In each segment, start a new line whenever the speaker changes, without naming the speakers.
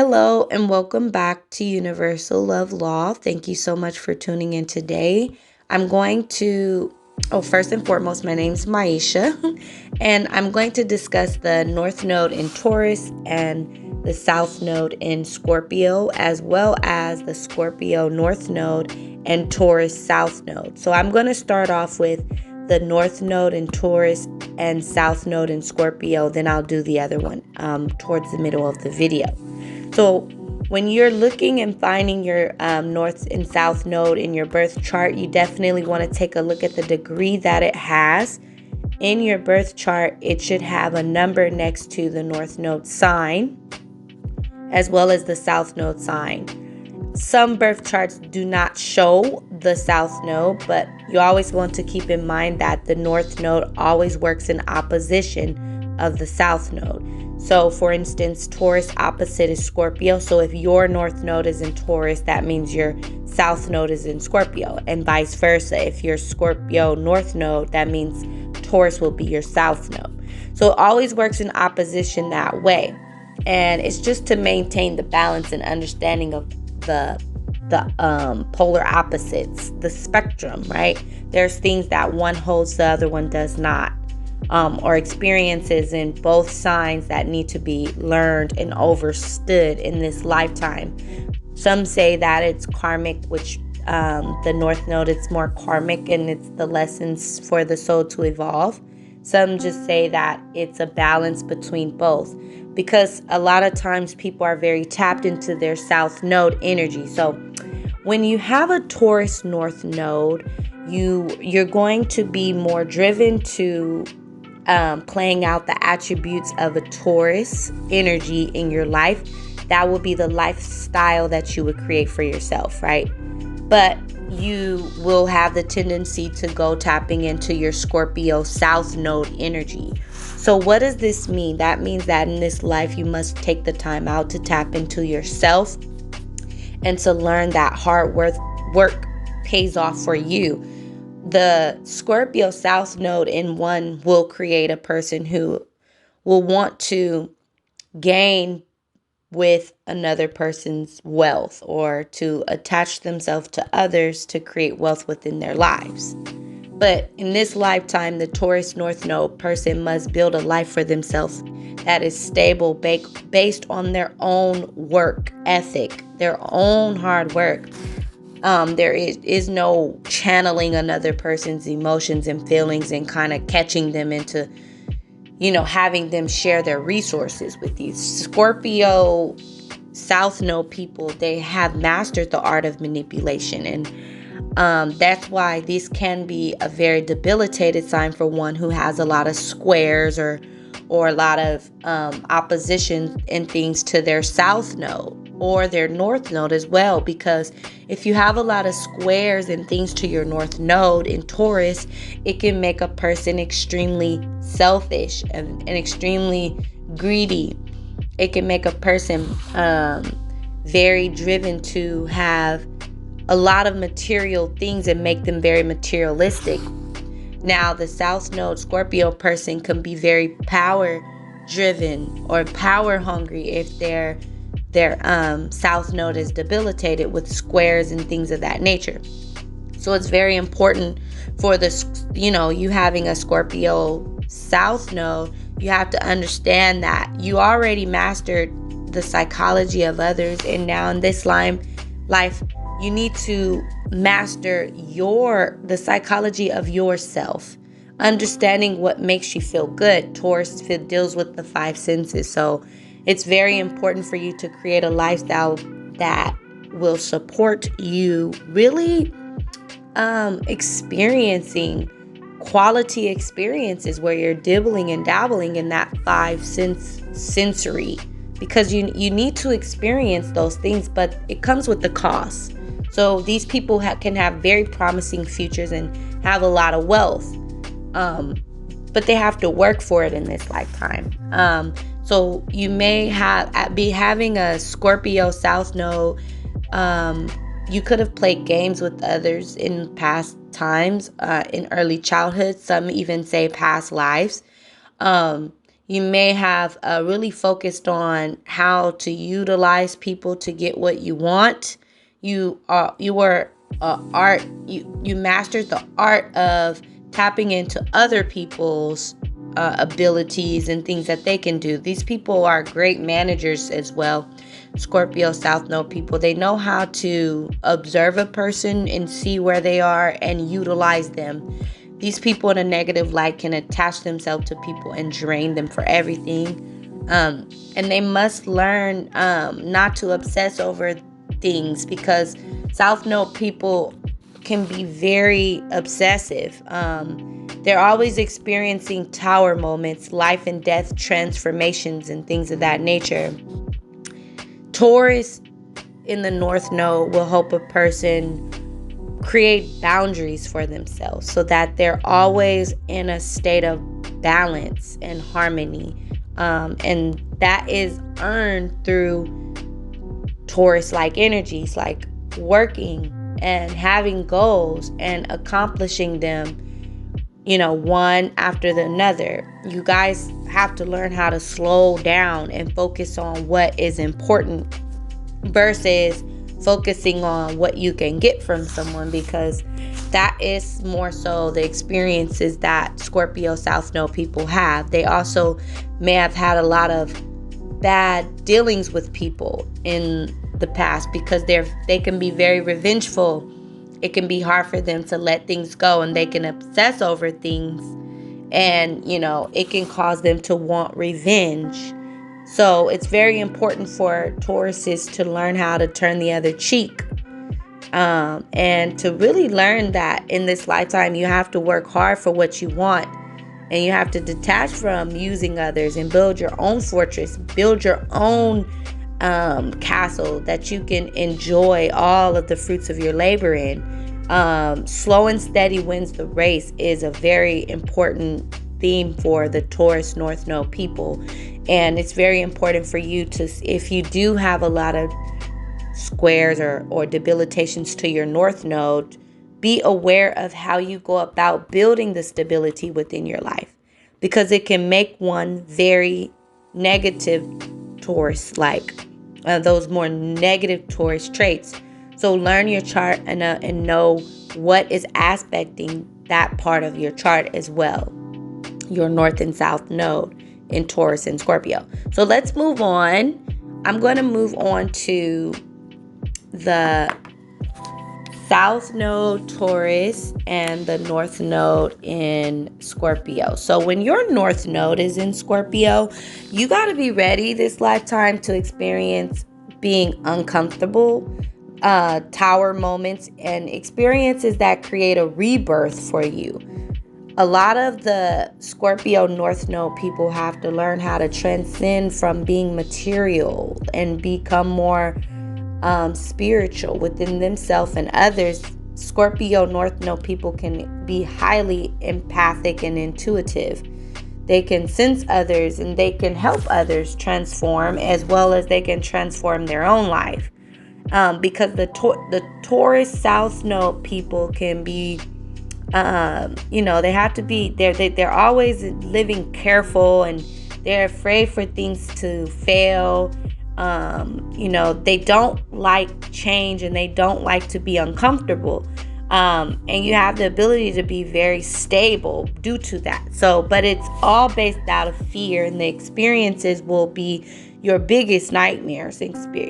Hello and welcome back to Universal Love Law. Thank you so much for tuning in today. I'm going to, first and foremost, my name is Maisha, and I'm going to discuss the North Node in Taurus and the South Node in Scorpio, as well as the Scorpio North Node and Taurus South Node. So I'm going to start off with the North Node in Taurus and South Node in Scorpio. Then I'll do the other one towards the middle of the video. So when you're looking and finding your North and South Node in your birth chart, you definitely want to take a look at the degree that it has. In your birth chart, it should have a number next to the North Node sign, as well as the South Node sign. Some birth charts do not show the South Node, but you always want to keep in mind that the North Node always works in opposition of the South Node. So, for instance, Taurus opposite is Scorpio. So if your North Node is in Taurus, that means your South Node is in Scorpio, and vice versa. If your Scorpio North Node, that means Taurus will be your South Node. So it always works in opposition that way. And it's just to maintain the balance and understanding of the polar opposites, the spectrum, right? There's things that one holds, the other one does not. Or experiences in both signs that need to be learned and understood in this lifetime. Some say that it's karmic, which the North Node, it's more karmic and it's the lessons for the soul to evolve. Some just say that it's a balance between both, because a lot of times people are very tapped into their South Node energy. So when you have a Taurus North Node, you're going to be more driven to playing out the attributes of a Taurus energy in your life. That will be the lifestyle that you would create for yourself, right? But you will have the tendency to go tapping into your Scorpio South Node energy. So what does this mean? That means that in this life, you must take the time out to tap into yourself and to learn that hard work pays off for you. The Scorpio South Node in one will create a person who will want to gain with another person's wealth, or to attach themselves to others to create wealth within their lives. But in this lifetime, the Taurus North Node person must build a life for themselves that is stable, based on their own work ethic, their own hard work. There is no channeling another person's emotions and feelings and kind of catching them into, having them share their resources with you. Scorpio South Node people, they have mastered the art of manipulation. And that's why this can be a very debilitated sign for one who has a lot of squares or a lot of opposition and things to their South Node or their North Node as well. Because if you have a lot of squares and things to your North Node in Taurus, it can make a person extremely selfish and extremely greedy. It can make a person very driven to have a lot of material things and make them very materialistic. Now, the South Node Scorpio person can be very power driven or power hungry if their South Node is debilitated with squares and things of that nature. So it's very important for this, you having a Scorpio South Node, you have to understand that you already mastered the psychology of others, and now in this life, you need to master the psychology of yourself, understanding what makes you feel good. Taurus deals with the five senses, so it's very important for you to create a lifestyle that will support you really experiencing quality experiences where you're dibbling and dabbling in that sensory, because you need to experience those things, but it comes with the cost. So these people can have very promising futures and have a lot of wealth, but they have to work for it in this lifetime. So you may be having a Scorpio South Node. You could have played games with others in past times, in early childhood. Some even say past lives. You may have really focused on how to utilize people to get what you want. You were art. You mastered the art of tapping into other people's abilities and things that they can do. These people are great managers as well. Scorpio South Node people, they know how to observe a person and see where they are and utilize them. These people in a negative light can attach themselves to people and drain them for everything. And they must learn not to obsess over things, because South Node people can be very obsessive. They're always experiencing tower moments, life and death transformations, and things of that nature. Taurus in the North Node will help a person create boundaries for themselves so that they're always in a state of balance and harmony. And that is earned through Taurus-like energies, like working and having goals and accomplishing them, one after the another. You guys have to learn how to slow down and focus on what is important versus focusing on what you can get from someone, because that is more so the experiences that Scorpio South Node people have. They also may have had a lot of bad dealings with people in the past, because they can be very revengeful. It can be hard for them to let things go, and they can obsess over things, and it can cause them to want revenge. So it's very important for Tauruses to learn how to turn the other cheek, and to really learn that in this lifetime you have to work hard for what you want, and you have to detach from using others and build your own fortress, build your own castle that you can enjoy all of the fruits of your labor in. Slow and steady wins the race is a very important theme for the Taurus North Node people. And it's very important for you to, if you do have a lot of squares or debilitations to your North Node, be aware of how you go about building the stability within your life, because it can make one very negative Taurus, like those more negative Taurus traits. So learn your chart and know what is aspecting that part of your chart as well, your North and South Node in Taurus and Scorpio. So let's move on. I'm going to move on to the South Node Taurus and the North Node in Scorpio. So when your North Node is in Scorpio, you got to be ready this lifetime to experience being uncomfortable, tower moments, and experiences that create a rebirth for you. A lot of the Scorpio North Node people have to learn how to transcend from being material and become more spiritual within themselves and others. Scorpio North Node people can be highly empathic and intuitive. They can sense others and they can help others transform, as well as they can transform their own life. Because the Taurus South Node people can be, they have to be, they're always living careful, and they're afraid for things to fail. They don't like change, and they don't like to be uncomfortable. And you have the ability to be very stable due to that. So, but it's all based out of fear, and the experiences will be your biggest nightmares.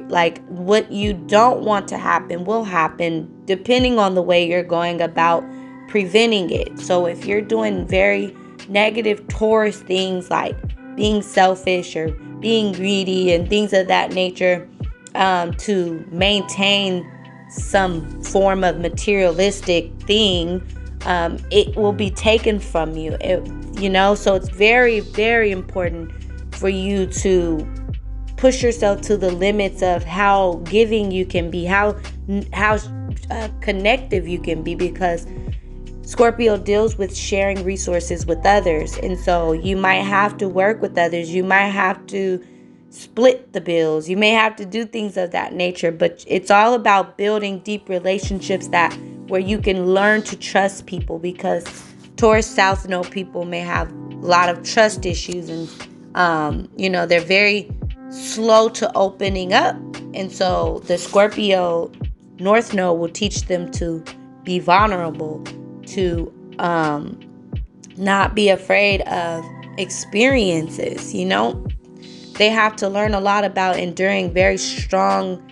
Like what you don't want to happen will happen, depending on the way you're going about preventing it. So if you're doing very negative Taurus things like being selfish or being greedy and things of that nature, to maintain some form of materialistic thing, it will be taken from you. So it's very, very important for you to push yourself to the limits of how giving you can be, how connective you can be, because Scorpio deals with sharing resources with others. And so you might have to work with others. You might have to split the bills. You may have to do things of that nature. But it's all about building deep relationships where you can learn to trust people, because Taurus South Node people may have a lot of trust issues and They're very slow to opening up. And so the Scorpio North Node will teach them to be vulnerable, to not be afraid of experiences. They have to learn a lot about enduring very strong,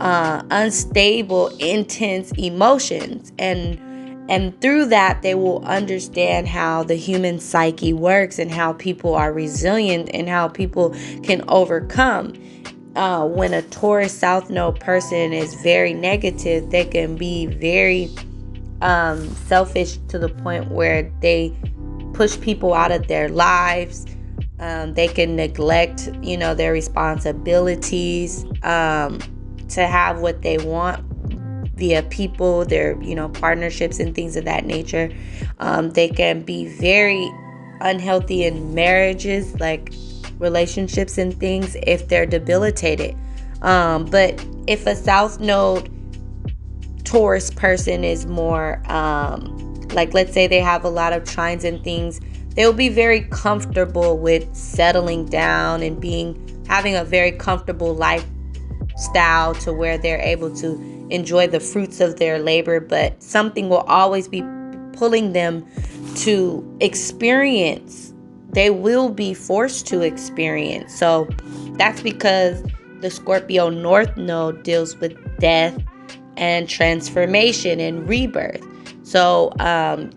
unstable, intense emotions. And through that, they will understand how the human psyche works and how people are resilient and how people can overcome. When a Taurus South Node person is very negative, they can be very selfish to the point where they push people out of their lives. They can neglect, their responsibilities to have what they want via people, their, partnerships and things of that nature. They can be very unhealthy in marriages, like relationships and things, if they're debilitated. But if a South Node Taurus person is more, like, let's say they have a lot of trines and things, they'll be very comfortable with settling down and having a very comfortable lifestyle to where they're able to enjoy the fruits of their labor, but something will always be pulling them to experience. They will be forced to experience. So that's because the Scorpio North Node deals with death and transformation and rebirth. So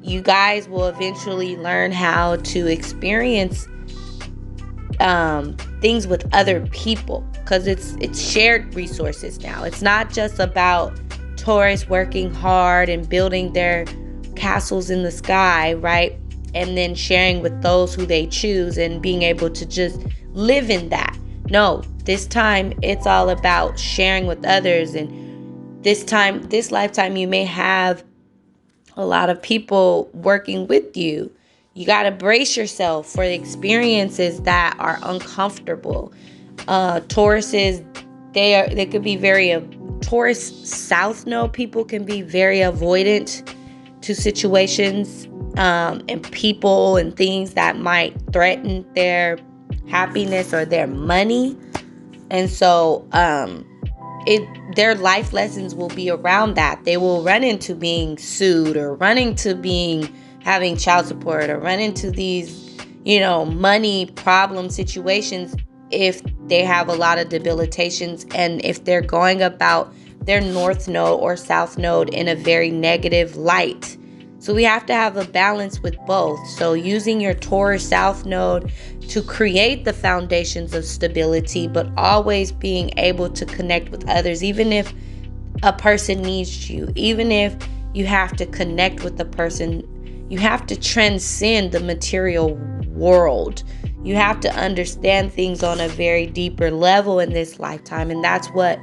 you guys will eventually learn how to experience things with other people, because it's shared resources now. It's not just about Taurus working hard and building their castles in the sky, right? And then sharing with those who they choose and being able to just live in that. No, this time it's all about sharing with others. And this lifetime, you may have a lot of people working with you. You got to brace yourself for the experiences that are uncomfortable. Tauruses, they could be Taurus South Node people can be very avoidant to situations and people and things that might threaten their happiness or their money. And so their life lessons will be around that. They will run into being sued or run into having child support or run into these, money problem situations if they have a lot of debilitations and if they're going about their North Node or South Node in a very negative light. So we have to have a balance with both. So using your Taurus South Node to create the foundations of stability, but always being able to connect with others, even if a person needs you, even if you have to connect with the person, you have to transcend the material world. You have to understand things on a very deeper level in this lifetime. And that's what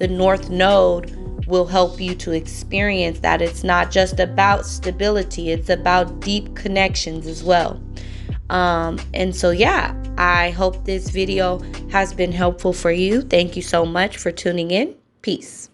the North Node will help you to experience, that it's not just about stability, it's about deep connections as well. And so, yeah, I hope this video has been helpful for you. Thank you so much for tuning in. Peace.